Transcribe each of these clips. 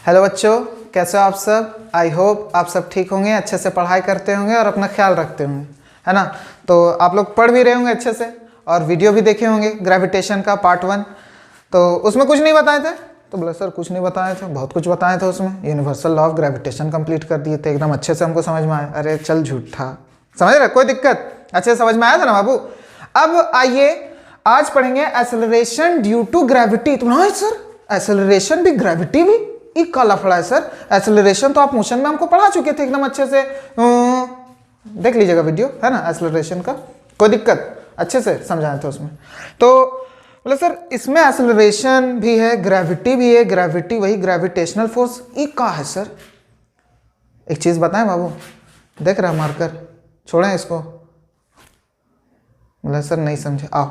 Hello बच्चों, कैसे हो आप सब। आई होप आप सब ठीक होंगे, अच्छे से पढ़ाई करते होंगे और अपना ख्याल रखते होंगे, है ना। तो आप लोग पढ़ भी रहे होंगे अच्छे से और वीडियो भी देखे होंगे ग्रेविटेशन का पार्ट 1। तो उसमें कुछ नहीं बताए थे, तो बोले सर कुछ नहीं बताए थे, बहुत कुछ बताए थे उसमें। Universal law of gravitation complete कर दिए थे, एकदम अच्छे से हमको समझ में आया। अरे चल झूठा, समझ रहे, कोई दिक्कत, अच्छे से समझ में आया था ना बाबू। अब आइए आज पढ़ेंगे एक्सेलरेशन ड्यू टू ग्रेविटी। तो ना सर एक्सेलरेशन भी ग्रेविटी भी एक काला फड़ा है सर। एक्सेलरेशन तो आप मोशन में हमको पढ़ा चुके थे एकदम अच्छे से, देख लीजिएगा वीडियो, है ना। एक्सेलरेशन का कोई दिक्कत, अच्छे से समझाए थे उसमें। तो बोले सर इसमें एक्सेलरेशन भी है, ग्रेविटी भी है। ग्रेविटी वही ग्रेविटेशनल फोर्स एक का है सर। एक चीज बताएं बाबू, देख रहा मार्कर, छोड़ें इसको। बोले सर नहीं समझे, आओ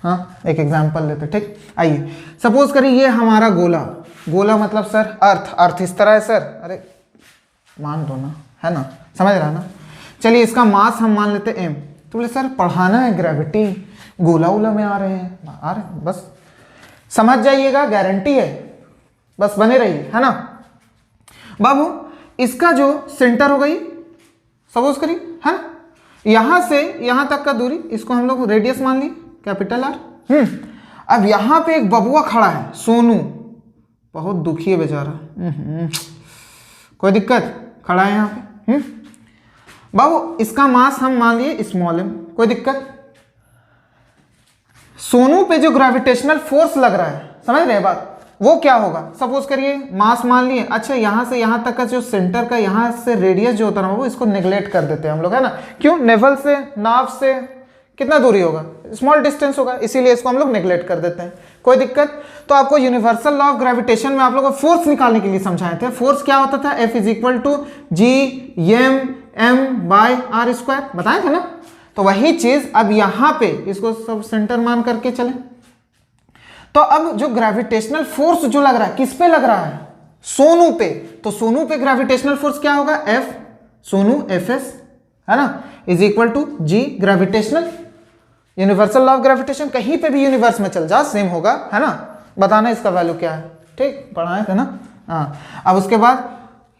हाँ एक एग्जाम्पल लेते, ठीक। आइए सपोज करिए ये हमारा गोला, गोला मतलब सर अर्थ, अर्थ इस तरह है सर। अरे मान दो ना, है ना, समझ रहा ना। चलिए इसका मास हम मान लेते m। तो बोले सर पढ़ाना है ग्रेविटी, गोला उला में आ रहे हैं, आ रहे हैं, बस समझ जाइएगा, गारंटी है, बस बने रहिए, है ना बाबू। इसका जो सेंटर हो गई, सपोज करिए, है ना, यहां से यहां तक का दूरी, इसको हम लोग रेडियस मान लिए, कैपिटल आर। अब यहां पे एक बबुआ खड़ा है, सोनू, बहुत दुखी है बेचारा, कोई दिक्कत, खड़ा है यहाँ पे। बाबू इसका मास हम मान लिए स्मॉल m, कोई दिक्कत। सोनू पे जो ग्रेविटेशनल फोर्स लग रहा है, समझ रहे हैं बात, वो क्या होगा। सपोज करिए मास मान लिए, अच्छा यहां से यहां तक का जो सेंटर का यहां से रेडियस जो होता है ना वो, इसको नेग्लेक्ट कर देते हैं हम लोग, है ना। क्यों, नेवल से नाव से कितना दूरी होगा, स्मॉल डिस्टेंस होगा, इसीलिए इसको हम लोग नेग्लेक्ट कर देते हैं, कोई दिक्कत। तो आपको यूनिवर्सल लॉ ऑफ ग्रेविटेशन में आप लोगों को फोर्स निकालने के लिए समझाए थे। फोर्स क्या होता था, F is equal to G/m/r², बताए थे ना। तो वही चीज अब यहां पे इसको सब सेंटर मान करके चले। तो अब जो ग्रेविटेशनल फोर्स जो लग रहा है, किस पे लग रहा है, सोनू पे। तो सोनू पे ग्रेविटेशनल फोर्स क्या होगा, F सोनू Fs, है ना, is equal to G gravitational. Universal law of gravitation कहीं पे भी यूनिवर्स में चल जा सेम होगा, है ना। बताना इसका वैल्यू क्या है, ठीक, पढ़ाए थे ना। हाँ अब उसके बाद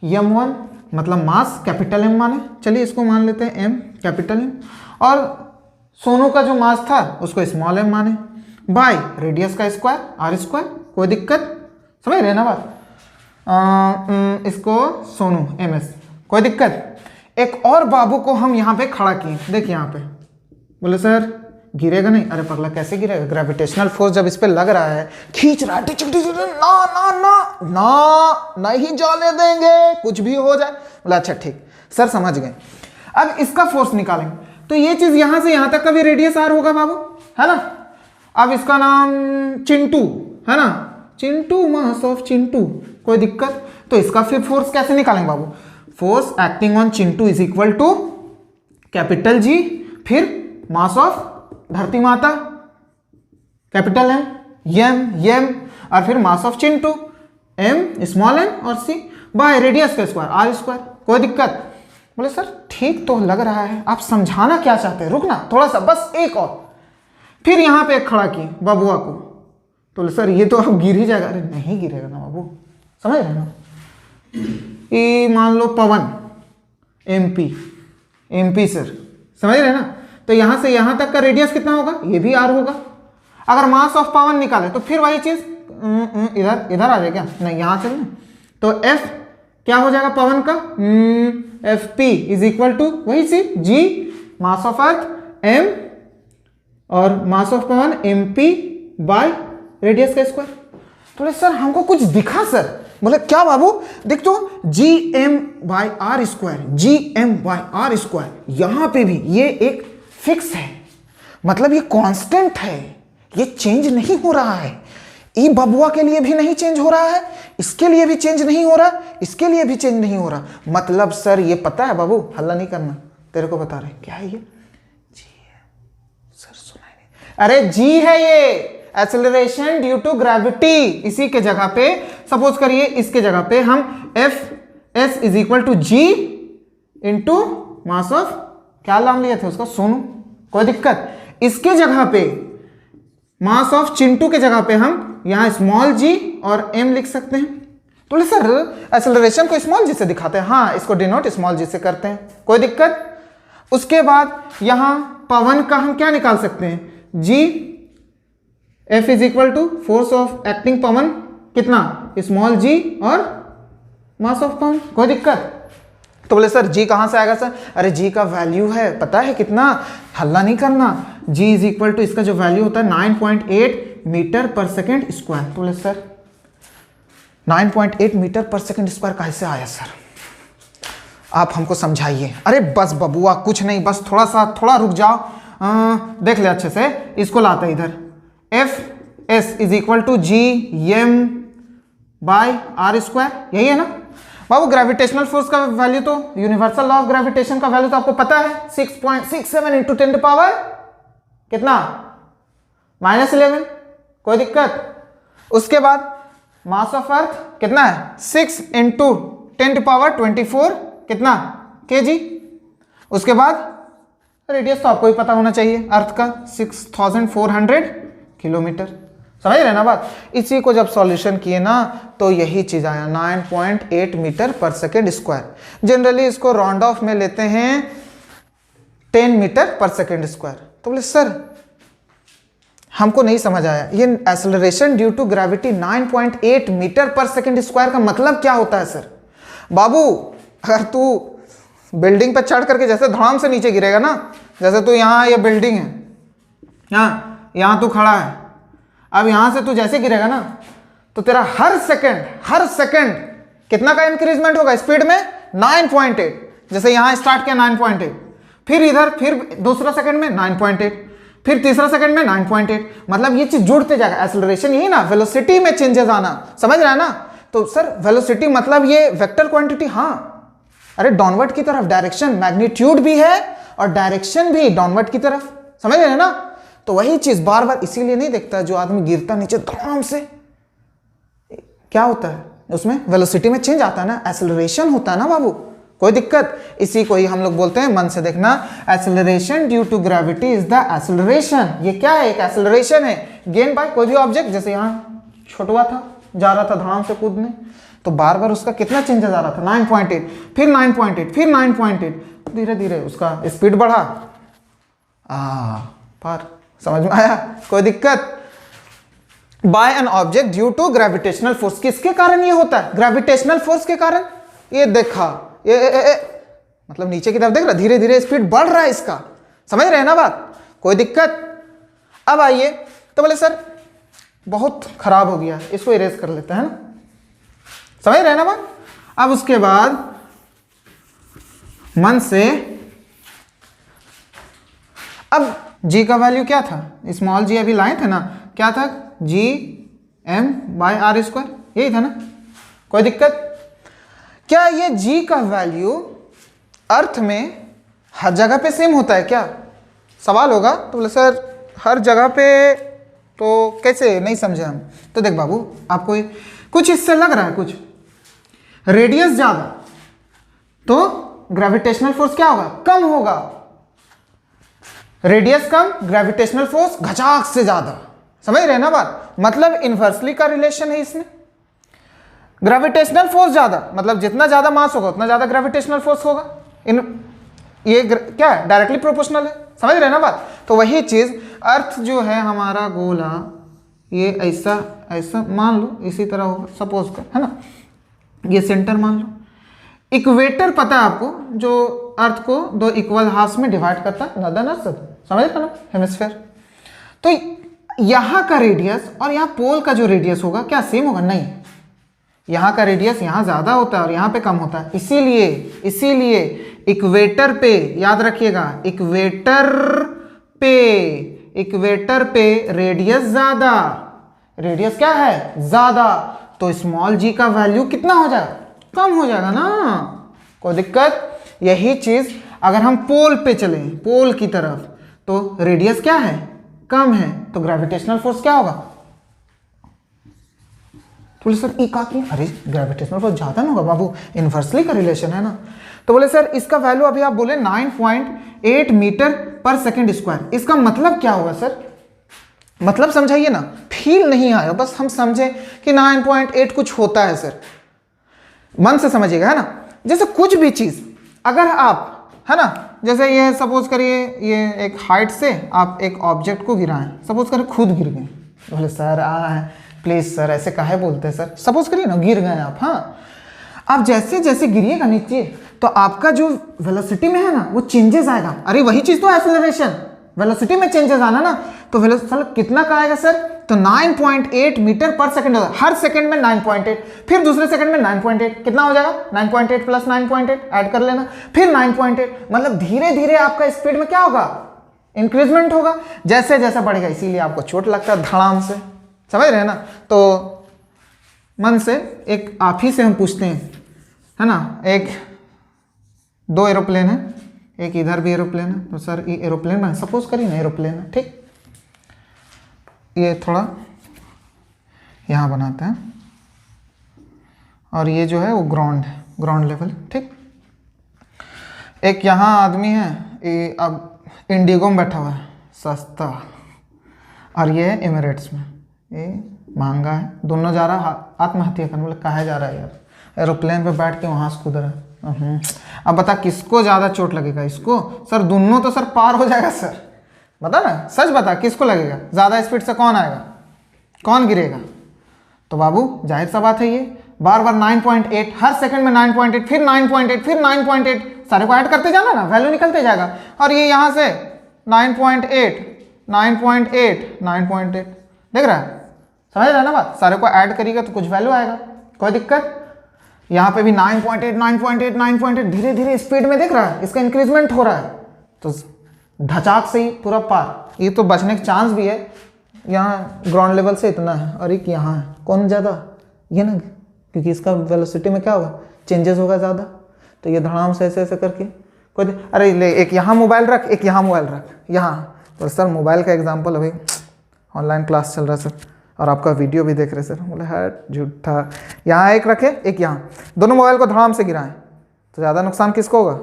m1 मतलब मास, कैपिटल M माने, चलिए इसको मान लेते हैं m, कैपिटल M। और सोनू का जो मास था उसको स्मॉल m माने, बाय रेडियस का स्क्वायर r², कोई दिक्कत, समझ रहे ना बात। इसको सोनू ms, कोई दिक्कत। एक और बाबू को हम यहाँ पे खड़ा किए, देखिए यहाँ पे। बोले सर गिरेगा नहीं, अरे पगला कैसे गिरेगा, ग्रेविटेशनल फोर्स जब इस पे लग रहा है, खींच रहा है, ना ना ना ना नहीं जाने देंगे, कुछ भी हो जाए। बोला अच्छा ठीक सर समझ गए। अब इसका फोर्स निकालेंगे, तो ये चीज यहां से यहां तक का भी रेडियस r होगा बाबू, है ना। अब इसका नाम चिंटू, है ना, चिंटू, मास ऑफ चिंटू, कोई दिक्कत। तो इसका फिर फोर्स कैसे निकालेंगे बाबू, force acting on Chintu is equal to capital G, फिर मास ऑफ धरती माता कैपिटल M, और फिर mass of Chintu M small m और C बाय रेडियस का स्क्वायर r², कोई दिक्कत। बोले सर ठीक तो लग रहा है, आप समझाना क्या चाहते हैं, रुकना थोड़ा सा, बस एक और। फिर यहां पे एक खड़ा की बबुआ को, तो सर ये तो अब गिर ही जाएगा। अरे नहीं गिरेगा ना बाबू, समझ रहे ना। ये मान लो पवन MP सर, समझ रहे ना। तो यहां से यहां तक का रेडियस कितना होगा, ये भी r होगा। अगर मास ऑफ पवन निकाले तो फिर वही चीज इधर आ जाए क्या, नहीं यहां चल। तो F क्या हो जाएगा पवन का, Fp इज इक्वल टू वही सी G mass of earth M और mass of Pawan MP by radius का स्क्वायर। तो सर हमको कुछ दिखा सर। बोले क्या बाबू, देख तो Gm/r², यहां पे भी ये एक फिक्स है, मतलब ये कांस्टेंट है, ये चेंज नहीं हो रहा है। ई बबुआ के लिए भी नहीं चेंज हो रहा है, इसके लिए भी चेंज नहीं हो रहा, इसके लिए भी चेंज नहीं हो रहा। मतलब सर ये पता है बाबू, हल्ला नहीं करना, तेरे को बता रहे क्या है ये, जी है सर, सुनाई नहीं। अरे जी है ये एक्सेलरेशन ड्यू टू ग्रेविटी। इसी के जगह पे सपोज करिए, इसके जगह पे हम Fs is equal to G into mass of, क्या नाम लिए थे उसका, सोनू, कोई दिक्कत। इसके जगह पे मास ऑफ चिंटू के जगह पे हम यहाँ स्मॉल जी और m लिख सकते हैं। तो बोले सर एक्सेलरेशन को स्मॉल जी से दिखाते हैं, हाँ इसको डिनोट स्मॉल जी से करते हैं, कोई दिक्कत। उसके बाद यहाँ पवन का हम क्या निकाल सकते हैं, g F is equal to force of acting Pawan कितना, स्मॉल g और मास ऑफ पवन, कोई दिक्कत। तो बोले सर g कहाँ से आएगा सर, अरे g का वैल्यू है पता है कितना, हल्ला नहीं करना, g इज इक्वल टू इसका जो वैल्यू होता है 9.8 मीटर पर सेकेंड स्क्वायर। तो बोले sir 9.8 metre per second square कैसे आया सर, आप हमको समझाइए। अरे बस बबुआ कुछ नहीं, बस थोड़ा रुक जाओ, देख ले अच्छे से, इसको लाते इधर, F S is equal to ji M by R square, यही है ना बाबू। ग्रेविटेशनल फोर्स का वैल्यू तो, यूनिवर्सल लॉ ऑफ ग्रेविटेशन का वैल्यू तो आपको पता है, 6.67 इंटू 10 पावर कितना, -11, कोई दिक्कत। उसके बाद मास ऑफ अर्थ कितना है, 6 इंटू 10 पावर 24 कितना kg। उसके बाद रेडियस तो आपको ही पता होना चाहिए अर्थ का, 6400 किलोमीटर, समझ रहे ना बात। इसी को जब सॉल्यूशन किए ना तो यही चीज आया 9.8 metre per second square. Generally इसको राउंड ऑफ में लेते हैं 10 मीटर पर सेकेंड स्क्वायर। तो बोले सर हमको नहीं समझ आया, ये acceleration due to gravity 9.8 metre per second square का मतलब क्या होता है सर। बाबू अगर तू बिल्डिंग पर चढ़ करके जैसे धड़ाम से नीचे गिरेगा ना, जैसे तू यहाँ ये बिल्डिंग है, यहाँ तू खड़ा है, अब यहाँ से तू जैसे गिरेगा ना तो तेरा हर सेकंड कितना का इंक्रीजमेंट होगा स्पीड में, 9.8। जैसे यहाँ स्टार्ट किया 9.8, फिर इधर फिर दूसरा सेकंड में 9.8, फिर तीसरा सेकंड में 9.8, मतलब ये चीज जुड़ते जाएगा। एक्सेलरेशन यही ना, वेलोसिटी में चेंजेस आना, समझ रहा है ना। तो सर वेलोसिटी मतलब ये वेक्टर क्वांटिटी, हाँ अरे डाउनवर्ड की तरफ डायरेक्शन, मैग्नीट्यूड भी है और डायरेक्शन भी डाउनवर्ड की तरफ, समझ रहे हैं ना। तो वही चीज बार बार इसीलिए नहीं देखता, जो आदमी गिरता नीचे धड़ाम से, क्या होता है उसमें वेलोसिटी में चेंज आता है ना, एक्सेलरेशन होता है ना बाबू, कोई दिक्कत। इसी को ही हम लोग बोलते हैं, मन से देखना, acceleration due to gravity is the acceleration. ये क्या है, एक एक्सेलरेशन है गेन बाय कोई भी ऑब्जेक्ट। जैसे यहाँ छोटवा था, जा रहा था धड़ाम से कूदने, तो बार बार उसका कितना चेंजेस आ रहा था, 9.8, फिर 9.8, फिर 9.8, धीरे धीरे उसका स्पीड बढ़ा, पार, समझ में आया, कोई दिक्कत। By an object due to gravitational force, किसके कारण ये होता है, ग्रेविटेशनल फोर्स के कारण। ये देखा ये मतलब नीचे की तरफ देख रहा, धीरे धीरे स्पीड बढ़ रहा है इसका, समझ रहे हैं ना बात, कोई दिक्कत। अब आइए, तो बोले सर बहुत खराब हो गया, इसको इरेज कर लेते हैं ना, समझ रहे हैं ना बात। अब उसके बाद मन से, अब g का वैल्यू क्या था, स्मॉल g अभी लाए थे ना, क्या था, g m by R square, यही था ना, कोई दिक्कत। क्या ये g का वैल्यू अर्थ में हर जगह पे सेम होता है क्या, सवाल होगा। तो बोले सर हर जगह पे तो कैसे, नहीं समझे हम। तो देख बाबू, आपको कुछ इससे लग रहा है, कुछ रेडियस ज्यादा तो ग्रेविटेशनल फोर्स क्या होगा, कम होगा, रेडियस कम, ग्रेविटेशनल फोर्स घचाक से ज्यादा, समझ रहे हैं ना बात, मतलब इनवर्सली का रिलेशन है इसमें। ग्रेविटेशनल फोर्स ज्यादा मतलब जितना ज्यादा मास होगा उतना ज्यादा ग्रेविटेशनल फोर्स होगा, ये क्या है, डायरेक्टली प्रोपोर्शनल है, समझ रहे हैं ना बात। तो वही चीज अर्थ जो है हमारा गोला, ये ऐसा ऐसा मान लो, इसी तरह होगा सपोज कर, है ना, ये सेंटर मान लो। इक्वेटर पता है आपको, जो अर्थ को दो इक्वल हाफ में डिवाइड करता है, नॉर्दर्न अर्थ, समझ रहे ना, हेमिस्फेयर। तो यहाँ का रेडियस और यहाँ पोल का जो रेडियस होगा क्या सेम होगा, नहीं, यहाँ का रेडियस यहाँ ज्यादा होता है और यहाँ पे कम होता है, इसीलिए इक्वेटर पे, याद रखिएगा, इक्वेटर पे रेडियस ज्यादा, रेडियस क्या है, ज्यादा, तो स्मॉल g का वैल्यू कितना हो जाएगा, कम हो जाएगा ना, कोई दिक्कत। यही चीज अगर हम पोल पे चले, पोल की तरफ, तो रेडियस क्या है, कम है, तो ग्रेविटेशनल फोर्स क्या होगा। बोले सर ई का क्यों, अरे ग्रेविटेशनल फोर्स ज्यादा ना होगा बाबू, इनवर्सली का रिलेशन है ना। तो बोले सर इसका वैल्यू अभी आप बोले 9.8 मीटर पर सेकेंड स्क्वायर, इसका मतलब क्या होगा सर, मतलब समझाइए ना, फील नहीं आया, बस हम समझे कि 9.8 कुछ होता है सर, मन से समझिएगा, है ना। जैसे कुछ भी चीज़ अगर आप, है ना, जैसे ये सपोज करिए ये एक हाइट से आप एक ऑब्जेक्ट को गिराएं, सपोज करिए खुद गिर गए, बोले सर प्लीज़ सर ऐसे काहे बोलते हैं सर, सपोज करिए ना गिर गए आप, हाँ, आप जैसे जैसे गिरिएगा नीचे तो आपका जो वेलोसिटी में है ना वो चेंजेस आएगा। अरे वही चीज़ तो एक्सेलरेशन, वेलोसिटी में चेंजेस आना ना, तो वेलोसिटी कितना का आएगा सर, तो 9.8 मीटर पर सेकंड होगा, हर सेकंड में 9.8, फिर दूसरे सेकंड में 9.8, कितना हो जाएगा 9.8 प्लस 9.8 ऐड कर लेना, फिर 9.8, मतलब धीरे धीरे आपका स्पीड में क्या होगा, इंक्रीजमेंट होगा, जैसे जैसे बढ़ेगा। इसीलिए आपको चोट लगता है धड़ाम से, समझ रहे हैं ना। तो मन से एक आप ही से हम पूछते हैं, है ना, एक दो एरोप्लेन है, एक इधर भी एरोप्लेन है, तो सर ये एरोप्लेन में सपोज करिए ना एरोप्लेन है, ठीक, ये थोड़ा यहाँ बनाते हैं और ये जो है वो ग्राउंड है, ग्राउंड लेवल, ठीक। एक यहाँ आदमी है, ये अब इंडिगो में बैठा हुआ है सस्ता, और ये है एमिरेट्स में, ये महंगा है, दोनों जा रहा है आत्महत्या करने, बोले कहाँ जा रहा है यार, एरोप्लेन पे बैठ के वहाँ से कूद रहा है। अब बता किसको ज़्यादा चोट लगेगा, इसको सर, दोनों तो सर पार हो जाएगा सर, बता ना, सच बता किसको लगेगा ज़्यादा स्पीड से, कौन आएगा, कौन गिरेगा। तो बाबू जाहिर सा बात है, ये बार बार 9.8, हर सेकंड में 9.8, फिर 9.8, फिर 9.8, सारे को ऐड करते जाना ना, वैल्यू निकलते जाएगा। और ये यहाँ से 9.8, 9.8, 9.8, देख रहा है, समझ रहा है ना बात, सारे को ऐड करिएगा तो कुछ वैल्यू आएगा, कोई दिक्कत। यहाँ पे भी 9.8, 9.8, 9.8, धीरे धीरे स्पीड में देख रहा है, इसका इंक्रीजमेंट हो रहा है, तो धचाक से ही पूरा पार। ये तो बचने का चांस भी है, यहाँ ग्राउंड लेवल से इतना है और एक यहाँ है, कौन ज़्यादा, ये ना, क्योंकि इसका वेलोसिटी में क्या होगा, चेंजेस होगा ज़्यादा, तो ये धड़ाम से ऐसे ऐसे करके कोई, अरे ले एक यहाँ मोबाइल रख, एक यहाँ मोबाइल रख, यहाँ, तो सर मोबाइल का एग्जाम्पल अभी ऑनलाइन क्लास चल रहा है सर, और आपका वीडियो भी देख रहे सर, बोले है झूठा, यहाँ एक रखे एक यहाँ, दोनों मोबाइल को धड़ाम से गिराएं तो ज़्यादा नुकसान किसको होगा,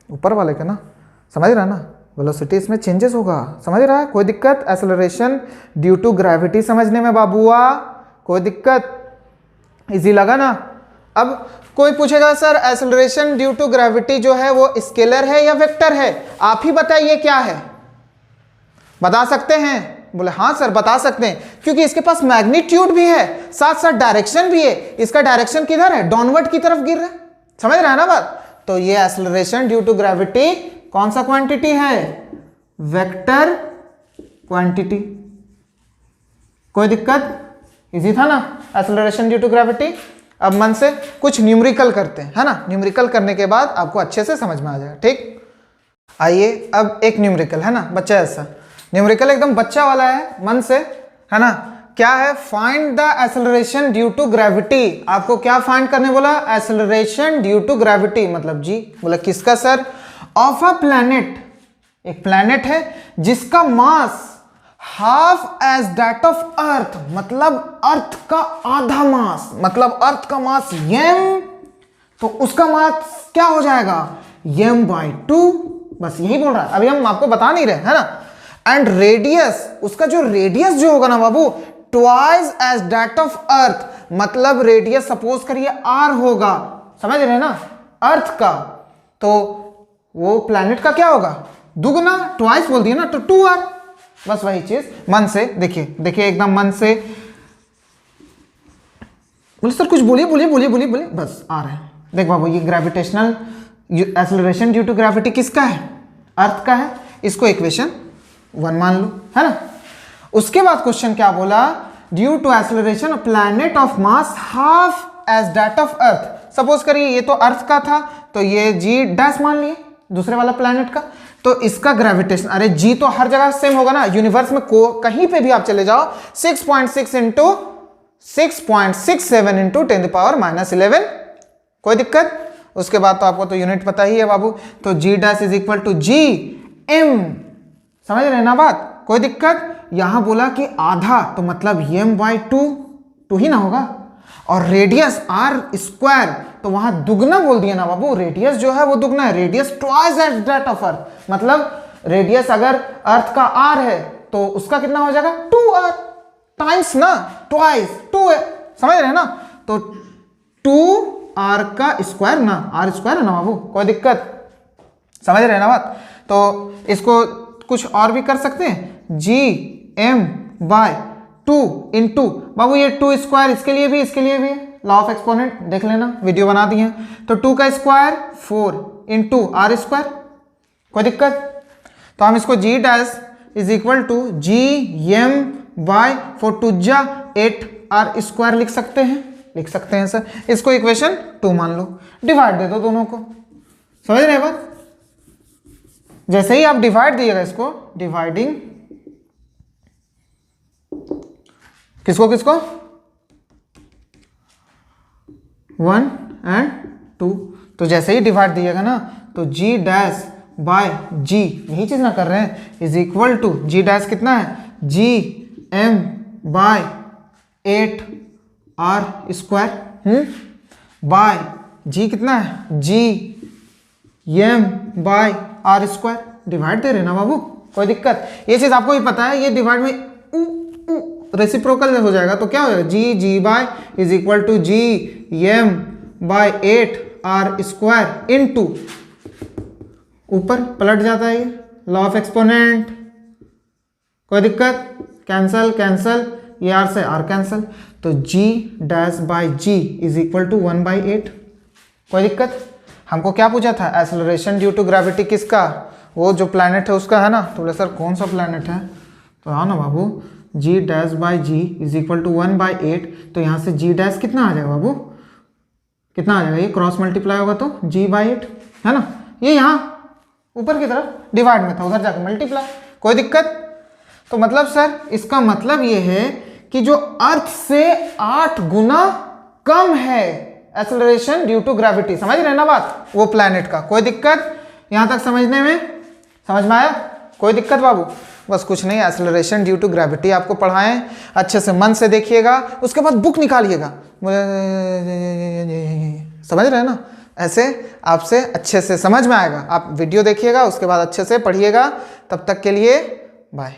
ऊपर वाले का ना, समझ रहा है ना, वेलोसिटी इसमें चेंजेस होगा, समझ रहा है, कोई दिक्कत। एक्सेलरेशन ड्यू टू ग्रेविटी समझने में बाबुआ कोई दिक्कत, इजी लगा ना। अब कोई पूछेगा sir acceleration due to gravity जो है वो स्केलर है या वेक्टर है, आप ही बताइए क्या है, बता सकते हैं, बोले हाँ सर बता सकते हैं, क्योंकि इसके पास मैग्नीट्यूड भी है, साथ साथ डायरेक्शन भी है, इसका डायरेक्शन किधर है, डाउनवर्ड की तरफ गिर रहा है, समझ रहा है ना बात। तो ये एक्सेलरेशन ड्यू टू ग्रेविटी कौन सा क्वांटिटी है, वेक्टर क्वांटिटी, कोई दिक्कत, इजी था ना एक्सेलरेशन ड्यू टू ग्रेविटी। अब मन से कुछ न्यूमेरिकल करते हैं, है ना, न्यूमेरिकल करने के बाद आपको अच्छे से समझ में आ जाएगा, ठीक। आइए अब एक न्यूमेरिकल, है ना, बच्चा ऐसा न्यूमेरिकल एकदम बच्चा वाला है, मन से, है ना, क्या है, find the acceleration due to gravity. आपको क्या फाइंड करने बोला, एक्सेलरेशन ड्यू टू ग्रेविटी, मतलब जी बोला किसका सर, ऑफ अ प्लैनेट, एक प्लैनेट है जिसका mass half as that of earth, मतलब अर्थ का आधा मास, मतलब अर्थ का मास m, तो उसका मास क्या हो जाएगा m/2, बस यही बोल रहा है, अभी हम आपको बता नहीं रहे, है ना। एंड रेडियस, उसका जो रेडियस जो होगा ना बाबू, twice as that of earth, मतलब रेडियस सपोज करिए r होगा, समझ रहे हैं ना, अर्थ का, तो वो प्लैनेट का क्या होगा, दुगना, ट्वाइस बोल दिया ना, तो 2r, बस वही चीज मन से देखिए, देखिए एकदम मन से, बोले सर कुछ बोलिए बोलिए बोलिए बोलिए बोलिए, बस आ रहे हैं। देख बाबू ये gravitational acceleration due to gravity किसका है, अर्थ का है, इसको इक्वेशन 1 मान लो, है ना। उसके बाद क्वेश्चन क्या बोला, due to acceleration planet of mass half as that of earth, suppose करिए ये तो अर्थ का था, तो ये जी डैश मान लिए दूसरे वाला प्लैनेट का, तो इसका ग्रेविटेशन, अरे जी तो हर जगह सेम होगा ना, यूनिवर्स में कहीं पे भी आप चले जाओ, 6.6 इंटू 6.67 इंटू 10⁻⁻11, कोई दिक्कत। उसके बाद तो आपको तो यूनिट पता ही है बाबू, तो g dash is equal to ji m, समझ रहे हैं ना बात, कोई दिक्कत। यहां बोला कि आधा, तो मतलब m/2 ही ना होगा, और रेडियस r², तो वहां दुगना बोल दिया ना बाबू, रेडियस जो है वो दुगना है, radius twice as that of earth, मतलब रेडियस अगर अर्थ का r है तो उसका कितना हो जाएगा 2r टाइम्स ना, ट्वाइस, 2 है, समझ रहे हैं ना। तो 2r का स्क्वायर ना, r स्क्वायर है ना बाबू, कोई दिक्कत, समझ रहे हैं ना बात। तो इसको कुछ और भी कर सकते हैं, gm/2 इंटू बाबू ये 2 स्क्वायर इसके लिए भी, इसके लिए भी, लॉ ऑफ एक्सपोनेंट देख लेना, वीडियो बना दी है। तो 2 का स्क्वायर 4 इंटू आर स्क्वायर, कोई दिक्कत। तो हम इसको g dash is equal to gm/4 2 जा 8r स्क्वायर लिख सकते हैं सर। इसको इक्वेशन 2 मान लो, डिवाइड दे दो दोनों को, समझ रहे हैं बात। जैसे ही आप डिवाइड दिएगा इसको, डिवाइडिंग किसको 1 एंड 2, तो जैसे ही डिवाइड दिएगा ना तो g डैश बाय g, यही चीज ना कर रहे हैं, is equal to g dash कितना है gm/8r स्क्वायर बाय g कितना है gm/r स्क्वायर, डिवाइड दे रहे ना बाबू, कोई दिक्कत। ये चीज आपको ही पता है, ये डिवाइड में रेसिप्रोकल हो जाएगा तो क्या हो जाएगा g is equal to gm/8r square into, ऊपर पलट जाता है ये, लॉ ऑफ एक्सपोनेंट, कोई दिक्कत, कैंसल, ये r से r कैंसल, तो g dash by g is equal to 1/8, कोई दिक्कत। हमको क्या पूछा था, एक्सेलरेशन ड्यू टू ग्रेविटी किसका, वो जो प्लैनेट है उसका है ना। तो बोले सर कौन सा प्लैनेट है, तो हाँ ना बाबू, g dash by g is equal to 1/8, तो यहाँ से g डैश कितना आ जाएगा बाबू, कितना आ जाएगा, ये क्रॉस मल्टीप्लाई होगा तो g/8 है ना, ये यहाँ ऊपर की तरफ डिवाइड में था, उधर जाकर मल्टीप्लाई, कोई दिक्कत। तो मतलब सर इसका मतलब ये है कि जो अर्थ से 8 गुना कम है एक्सेलरेशन ड्यू टू ग्रेविटी, समझ रहे हैं ना बात, वो प्लैनेट का, कोई दिक्कत यहां तक समझने में, समझ में आया, कोई दिक्कत बाबू। बस कुछ नहीं, एक्सेलरेशन ड्यू टू ग्रेविटी आपको पढ़ाएं, अच्छे से मन से देखिएगा, उसके बाद बुक निकालिएगा, समझ रहे हैं ना, ऐसे आपसे अच्छे से समझ में आएगा। आप वीडियो देखिएगा, उसके बाद अच्छे से पढ़िएगा। तब तक के लिए बाय।